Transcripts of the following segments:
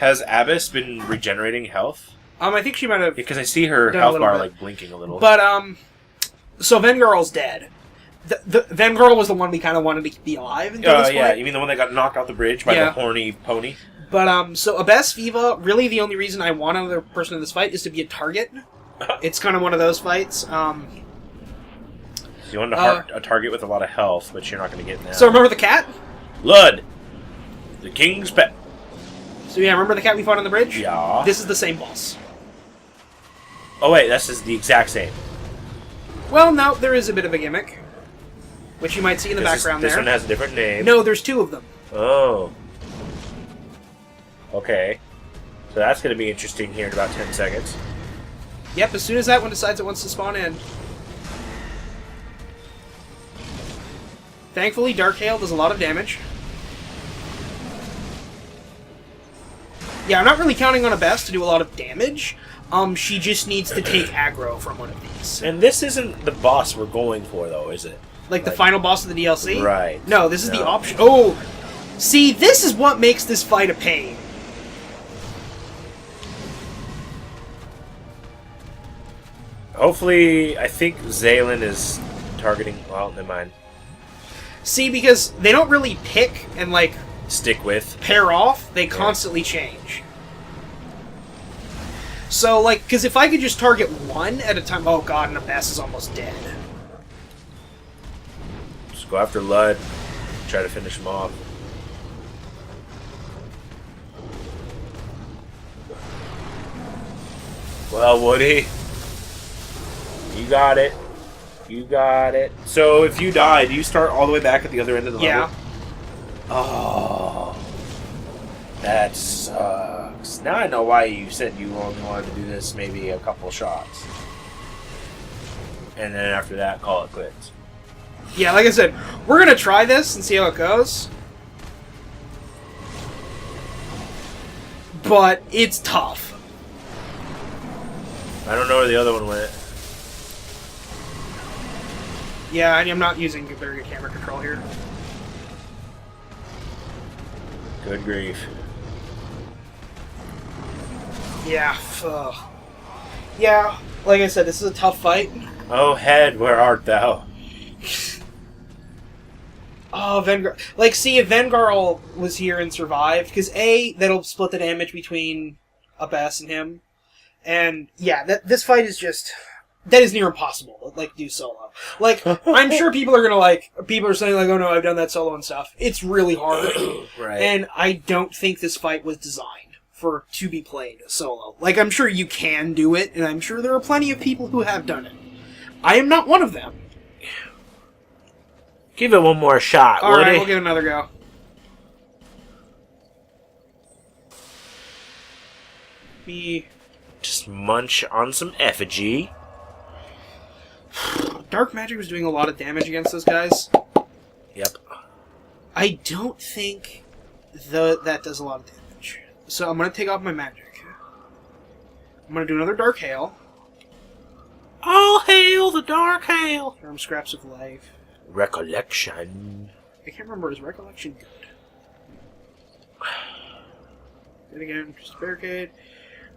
Has Abyss been regenerating health? I think she might have... Because I see her health bar, like, blinking a little. But, so Vengarl's dead. The Vengarl was the one we kind of wanted to be alive until this point. Yeah, you mean the one that got knocked off the bridge by the horny pony? But, so Abyss, Viva, really the only reason I want another person in this fight is to be a target. It's kind of one of those fights. So you want a target with a lot of health, but you're not going to get now. So remember the cat? Lud, the king's pet. So yeah, remember the cat we fought on the bridge? Yeah. This is the same boss. Oh wait, this is the exact same. Well, no, there is a bit of a gimmick, which you might see in the background there. This one has a different name. No, there's two of them. Oh. Okay. So that's going to be interesting here in about 10 seconds. Yep, as soon as that one decides it wants to spawn in. Thankfully, Dark Hail does a lot of damage. Yeah, I'm not really counting on Abyss to do a lot of damage. She just needs to take aggro from one of these. And this isn't the boss we're going for, though, is it? Like the final boss of the DLC? Right. No, this is the option. Oh! See, this is what makes this fight a pain. Hopefully, I think Zallen is targeting... Well, never mind. See, because they don't really pick and, like... Stick with. Pair off, they constantly change. So, like, because if I could just target one at a time... Oh, God, and Abyss is almost dead. Just go after Lud. Try to finish him off. Well, Woody... You got it. You got it. So, if you die, do you start all the way back at the other end of the level? Yeah. Oh. That sucks. Now I know why you said you only wanted to do this maybe a couple shots. And then after that, call it quits. Yeah, like I said, we're going to try this and see how it goes. But it's tough. I don't know where the other one went. Yeah, I'm not using very good camera control here. Good grief. Yeah. Ugh. Yeah, like I said, this is a tough fight. Oh, head, where art thou? Oh, Vengar. Like, see, if Vengarl was here and survived, because A, that'll split the damage between Abyss and him. And, yeah, this fight is just... That is near impossible, like, do solo. Like, I'm sure people are people are saying, like, oh no, I've done that solo and stuff. It's really hard. Right. And I don't think this fight was designed to be played solo. Like, I'm sure you can do it, and I'm sure there are plenty of people who have done it. I am not one of them. Give it one more shot, Woody. Alright, we'll give it another go. Just munch on some effigy. Dark Magic was doing a lot of damage against those guys. Yep. I don't think that does a lot of damage. So I'm going to take off my magic. I'm going to do another Dark Hail. All hail the Dark Hail! From Scraps of Life. Recollection. I can't remember. Is Recollection good? And again, just a barricade.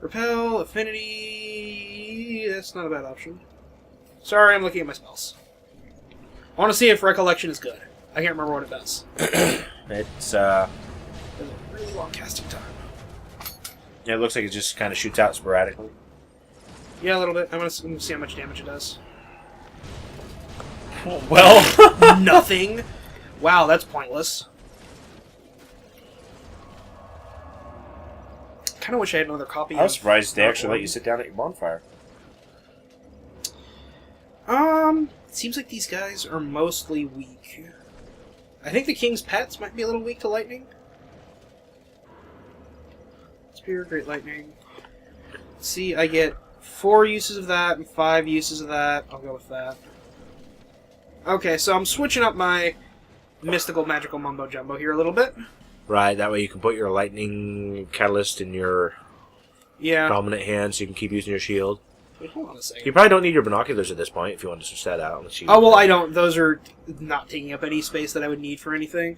Repel, Affinity... That's not a bad option. Sorry, I'm looking at my spells. I want to see if Recollection is good. I can't remember what it does. It's a really long casting time. Yeah, it looks like it just kind of shoots out sporadically. Yeah, a little bit. I want to see how much damage it does. Well, nothing. Wow, that's pointless. Kind of wish I had another copy. I was surprised they actually let you sit down at your bonfire. It seems like these guys are mostly weak. I think the King's Pets might be a little weak to lightning. Spear, Great Lightning. Let's see, I get 4 uses of that and 5 uses of that. I'll go with that. Okay, so I'm switching up my mystical magical mumbo jumbo here a little bit. Right, that way you can put your lightning catalyst in your dominant hand so you can keep using your shield. Wait, hold on a second. You probably don't need your binoculars at this point if you want to switch that out. Oh, well, I don't. Those are not taking up any space that I would need for anything.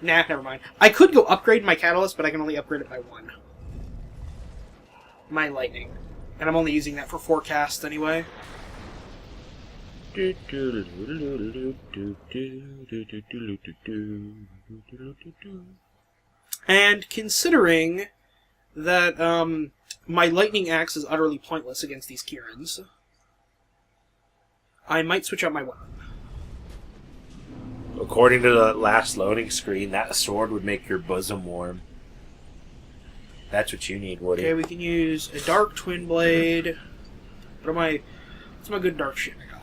Nah, never mind. I could go upgrade my catalyst, but I can only upgrade it by 1. My lightning. And I'm only using that for forecast anyway. And considering that my lightning axe is utterly pointless against these Kirins, I might switch out my weapon. According to the last loading screen, that sword would make your bosom warm. That's what you need, Woody. Okay, we can use a dark twin blade. What's my good dark shit I got?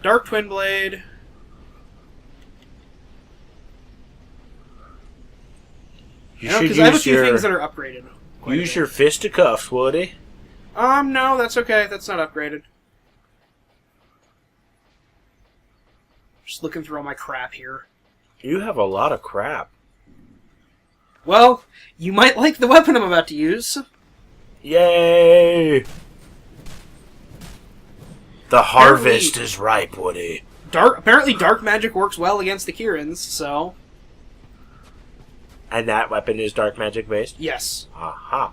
Dark twin blade. Because I have a few things that are upgraded. Use your fisticuffs, Woody. No, that's okay. That's not upgraded. Just looking through all my crap here. You have a lot of crap. Well, you might like the weapon I'm about to use. Yay! The harvest is ripe, Woody. Apparently dark magic works well against the Kirins, so... And that weapon is dark magic based? Yes. Aha.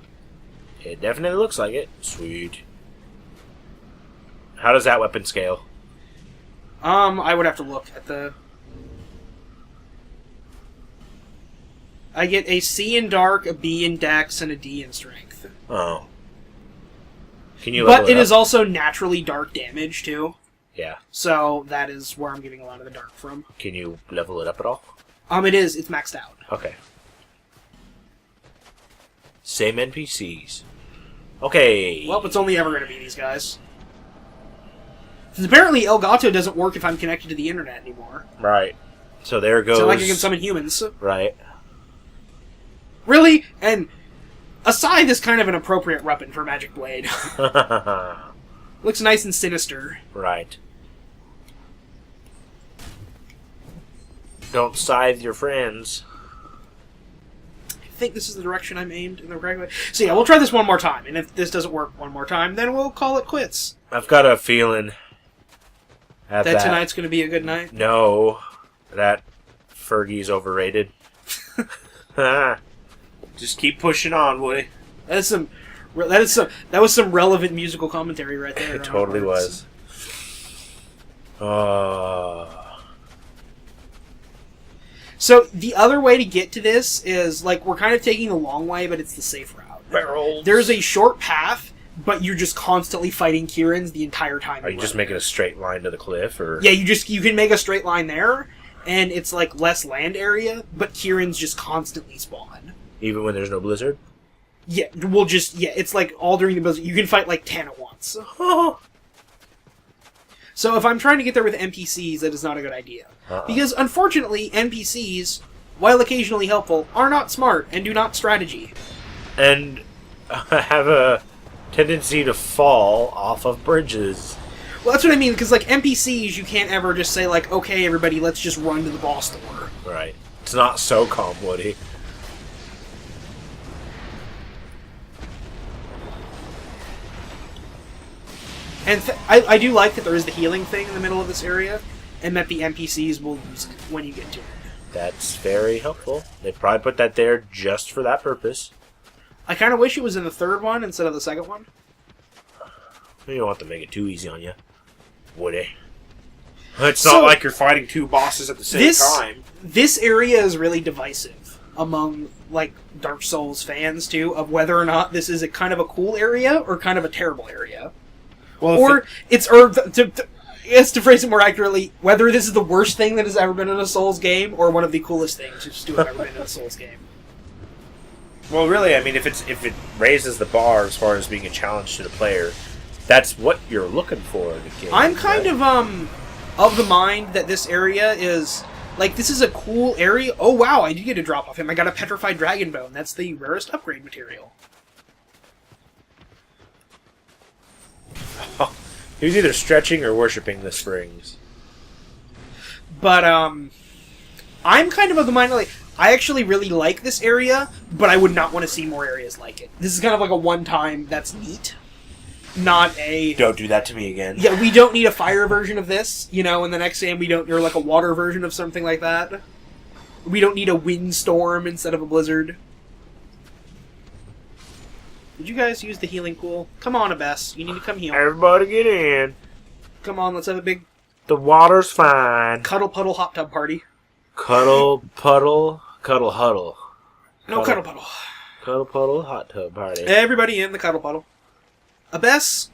It definitely looks like it. Sweet. How does that weapon scale? I would have to look at the... I get a C in dark, a B in dex, and a D in strength. Oh. Can you level But it is also naturally dark damage, too. Yeah. So that is where I'm getting a lot of the dark from. Can you level it up at all? It is. It's maxed out. Okay. Same NPCs. Okay. Well, it's only ever going to be these guys. Because apparently Elgato doesn't work if I'm connected to the internet anymore. Right. So there goes... So like I can summon humans. Right. Really? And a scythe is kind of an appropriate weapon for Magic Blade. Looks nice and sinister. Right. Don't scythe your friends. I think this is the direction I'm aimed in the correct way. So yeah, we'll try this one more time. And if this doesn't work one more time, then we'll call it quits. I've got a feeling... That tonight's going to be a good night? No. That Fergie's overrated. Just keep pushing on, Woody. That was some relevant musical commentary right there. It totally was. So the other way to get to this is, like, we're kind of taking the long way, but it's the safe route. Barrels. There's a short path, but you're just constantly fighting Kirins the entire time. Are you just making a straight line to the cliff, or? Yeah, you can make a straight line there, and it's like less land area, but Kirins just constantly spawn. Even when there's no blizzard? Yeah, it's like all during the blizzard. You can fight like 10 at once. So if I'm trying to get there with NPCs, that is not a good idea. Because, unfortunately, NPCs, while occasionally helpful, are not smart and do not strategy. And have a tendency to fall off of bridges. Well, that's what I mean, because, like, NPCs, you can't ever just say, like, okay, everybody, let's just run to the boss door. Right. It's not so calm, Woody. And I do like that there is the healing thing in the middle of this area, and that the NPCs will use it when you get to it. That's very helpful. They probably put that there just for that purpose. I kind of wish it was in the third one instead of the second one. You don't want to make it too easy on you, Woody. It's not like you're fighting two bosses at the same time. This area is really divisive among, like, Dark Souls fans, too, of whether or not this is a kind of a cool area or kind of a terrible area. Well, to phrase it more accurately, whether this is the worst thing that has ever been in a Souls game or one of the coolest things to have ever been in a Souls game. Well, really, I mean, if it raises the bar as far as being a challenge to the player, that's what you're looking for in the game. I'm kind of the mind that this area is, like, this is a cool area. Oh, wow, I did get a drop off him. I got a petrified dragon bone. That's the rarest upgrade material. He was either stretching or worshipping the springs. But, I'm kind of the mind, like, I actually really like this area, but I would not want to see more areas like it. This is kind of like a one-time that's neat. Not a... Don't do that to me again. Yeah, we don't need a fire version of this, in the next game we don't... Or like a water version of something like that. We don't need a windstorm instead of a blizzard. Did you guys use the healing pool? Come on, Abess. You need to come heal. Everybody get in. Come on, let's have a big The water's fine. cuddle puddle hot tub party. Cuddle puddle. Cuddle huddle. No cuddle puddle. Cuddle puddle hot tub party. Everybody in the cuddle puddle. Abess?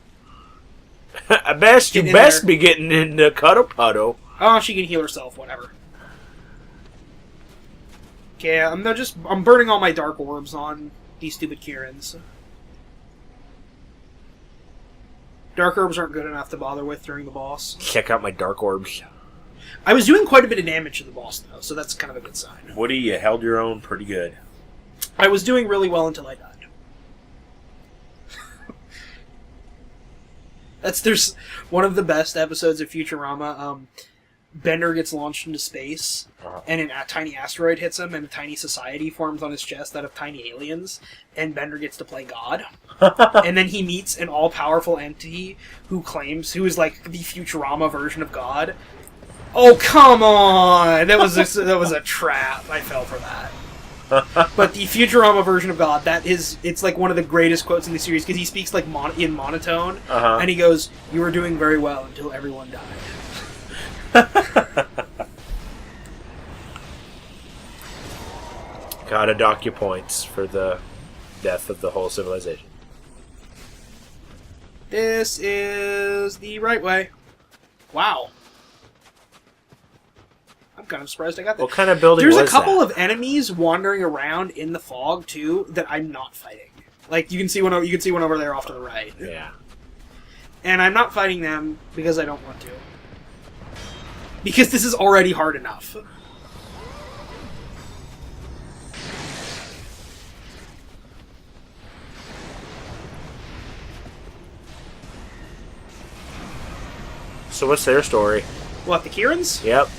I best you Get in best there. be getting in the cuddle puddle. Oh, she can heal herself, whatever. Okay, I'm burning all my dark orbs on these stupid Kirins. Dark orbs aren't good enough to bother with during the boss. Check out my dark orbs. I was doing quite a bit of damage to the boss, though, so that's kind of a good sign. Woody, you held your own pretty good. I was doing really well until I died. There's one of the best episodes of Futurama. Bender gets launched into space, and a tiny asteroid hits him, and a tiny society forms on his chest out of tiny aliens, and Bender gets to play God. And then he meets an all-powerful entity who is like the Futurama version of God. Oh, come on! That was a trap. I fell for that. But the Futurama version of God, it's like one of the greatest quotes in the series, because he speaks like in monotone, and he goes, "You were doing very well until everyone died." Gotta dock your points for the death of the whole civilization. This is the right way. Wow. I'm kind of surprised I got that. What kind of building There's was a couple that? of enemies wandering around in the fog too that I'm not fighting. Like you can see one over there off to the right. Yeah. And I'm not fighting them because I don't want to. Because this is already hard enough. So what's their story? What, the Kirins? Yep.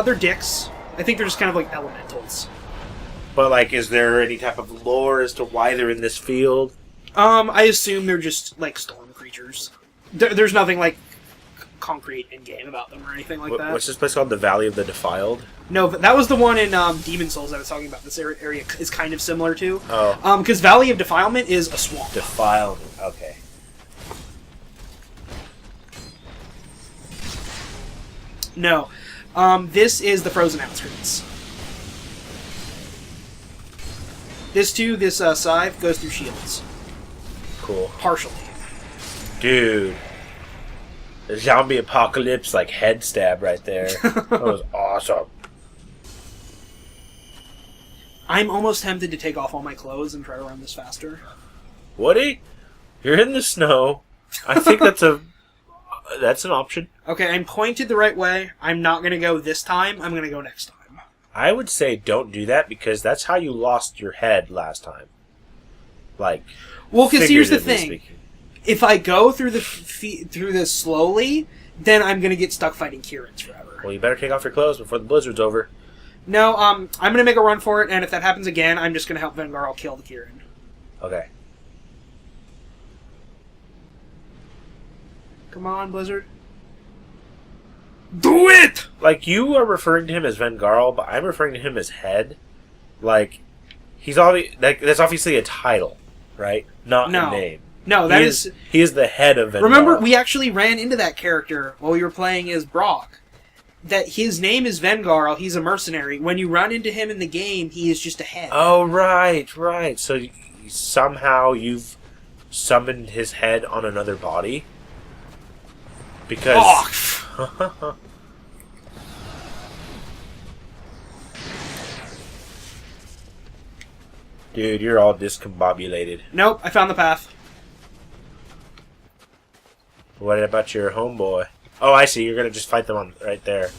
They're dicks. I think they're just kind of like elementals. But, like, is there any type of lore as to why they're in this field? I assume they're just, like, storm creatures. There's nothing, like, concrete in-game about them or anything like that. What's this place called? The Valley of the Defiled? No, but that was the one in Demon Souls I was talking about. This area is kind of similar to. Oh. Because Valley of Defilement is a swamp. Defiled. Okay. No. This is the Frozen Outskirts. This scythe goes through shields. Cool. Partially. Dude. The zombie apocalypse, like, head stab right there. That was awesome. I'm almost tempted to take off all my clothes and try to run this faster. Woody, you're in the snow. I think that's an option. Okay, I'm pointed the right way. I'm not going to go this time. I'm going to go next time. I would say don't do that because that's how you lost your head last time. Like, well, because here's the figuratively thing: speaking. if I go through this slowly, then I'm going to get stuck fighting Kirins forever. Well, you better take off your clothes before the blizzard's over. No, I'm going to make a run for it, and if that happens again, I'm just going to help Vengarl kill the Kirin. Okay. Come on, Blizzard. Do it! Like, you are referring to him as Vengarl, but I'm referring to him as Head. Like, that's obviously a title, right? Not a name. No, He is the head of Vengarl. Remember, we actually ran into that character while we were playing as Brock. That his name is Vengarl, he's a mercenary. When you run into him in the game, he is just a head. Oh, right. So, somehow you've summoned his head on another body? Because... Oh. Dude, you're all discombobulated. Nope, I found the path. What about your homeboy? Oh, I see. You're going to just fight them on right there.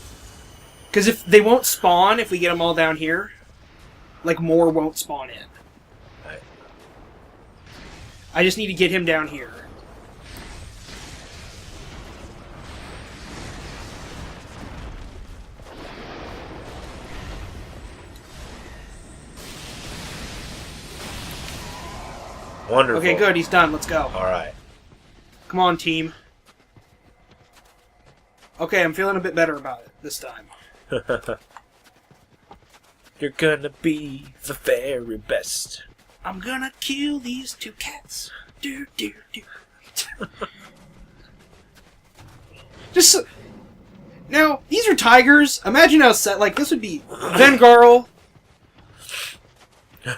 Because if they won't spawn if we get them all down here, like, more won't spawn in. Right. I just need to get him down here. Wonderful. Okay, good. He's done. Let's go. All right. Come on, team. Okay, I'm feeling a bit better about it this time. You're gonna be the very best. I'm gonna kill these 2 cats. Do, do, do. Just now, these are tigers. Imagine how set. Like this would be Vengarl.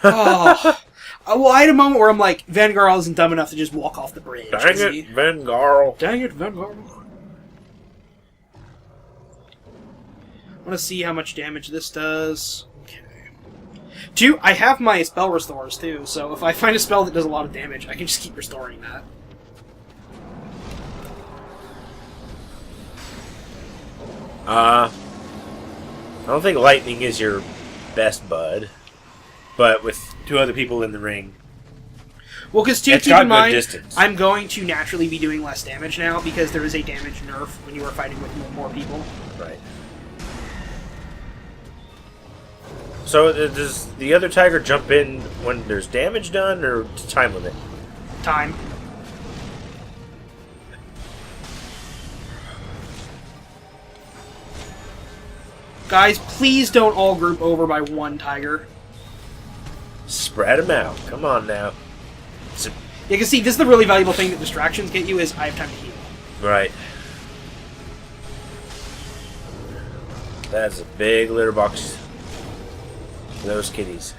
Oh, well, I had a moment where I'm like, Vengarl isn't dumb enough to just walk off the bridge. Dang it, Vengarl. Dang it, Vengarl. I want to see how much damage this does. Okay. I have my spell restores too, so if I find a spell that does a lot of damage, I can just keep restoring that. I don't think lightning is your best bud, but with 2 other people in the ring, well, because it's keep got in good mind, distance. I'm going to naturally be doing less damage now because there is a damage nerf when you are fighting with more people. Right. So does the other tiger jump in when there's damage done, or time limit? Time. Guys, please don't all group over by 1 tiger. Spread them out. Come on now. You can see, this is the really valuable thing that distractions get you, is I have time to heal. Right. That's a big litter box for those kitties.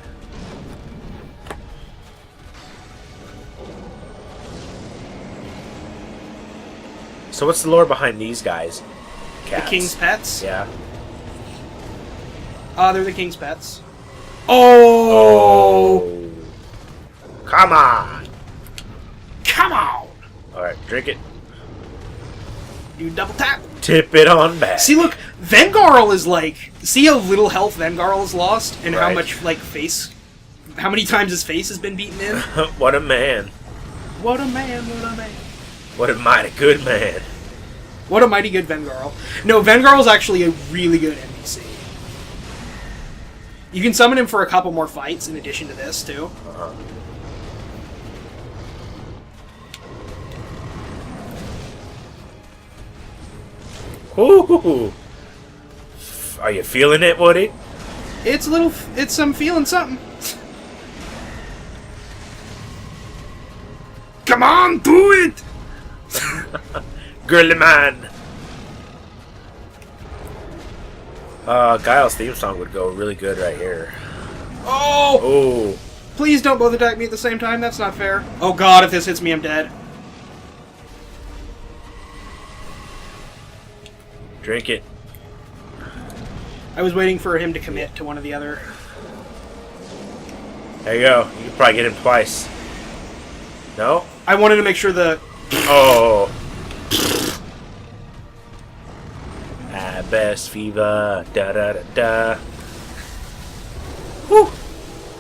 So what's the lore behind these guys? Cats. The king's pets? Yeah. They're the king's pets. Oh! Come on! Come on! Alright, drink it. You double tap. Tip it on back. See, look, Vengarl is like... See how little health Vengarl has lost? And how Right. much, like, face... How many times his face has been beaten in? What a man. What a man, what a man. What a mighty good man. What a mighty good Vengarl. No, Vengarl's actually a really good NPC. You can summon him for a couple more fights in addition to this, too. Ooh. Are you feeling it, Woody? It's a little... I'm feeling something. Come on, do it! Girly man. Guile's theme song would go really good right here. Oh! Oh. Please don't both attack me at the same time. That's not fair. Oh god, if this hits me, I'm dead. Drink it. I was waiting for him to commit to one or the other. There you go. You can probably get him twice. No? I wanted to make sure the... Oh. Best fever. Da da da da. Whew.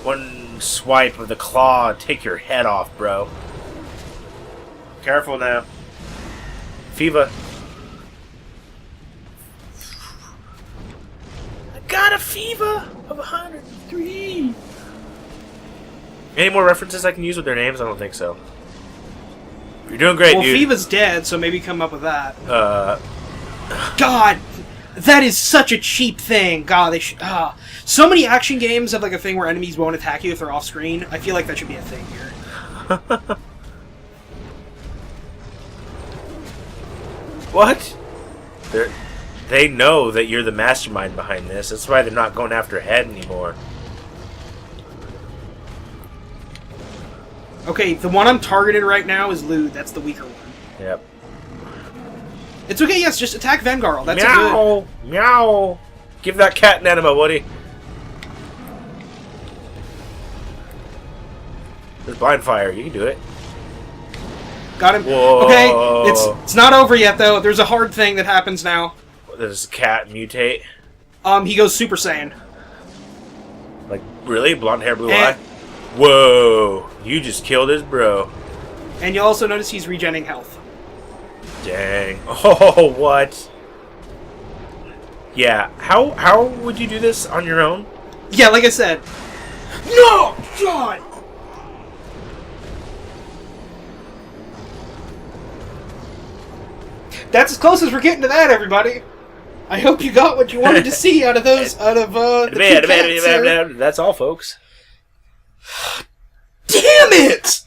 One swipe of the claw, take your head off, bro. Careful now. Fever. I got a fever of 103. Any more references I can use with their names? I don't think so. You're doing great, well, dude. Fiva's dead, so maybe come up with that. God! That is such a cheap thing. God, they should... So many action games have like a thing where enemies won't attack you if they're off screen. I feel like that should be a thing here. What? They know that you're the mastermind behind this. That's why they're not going after Head anymore. Okay, the one I'm targeted right now is Lude. That's the weaker one. Yep. It's okay, yes, just attack Vengarl. That's meow, good. meow. Give that cat an enema, Woody. There's blind fire. You can do it. Got him. Whoa. Okay, it's not over yet though. There's a hard thing that happens now. Does the cat mutate? He goes Super Saiyan. Like really? Blonde hair, blue eye. Whoa! You just killed his bro. And you'll also notice he's regenerating health. Dang. Oh, what? Yeah. How would you do this on your own? Yeah, like I said. No! God! That's as close as we're getting to that, everybody. I hope you got what you wanted to see out of those. Out of the two cats, sir. That's all, folks. Damn it!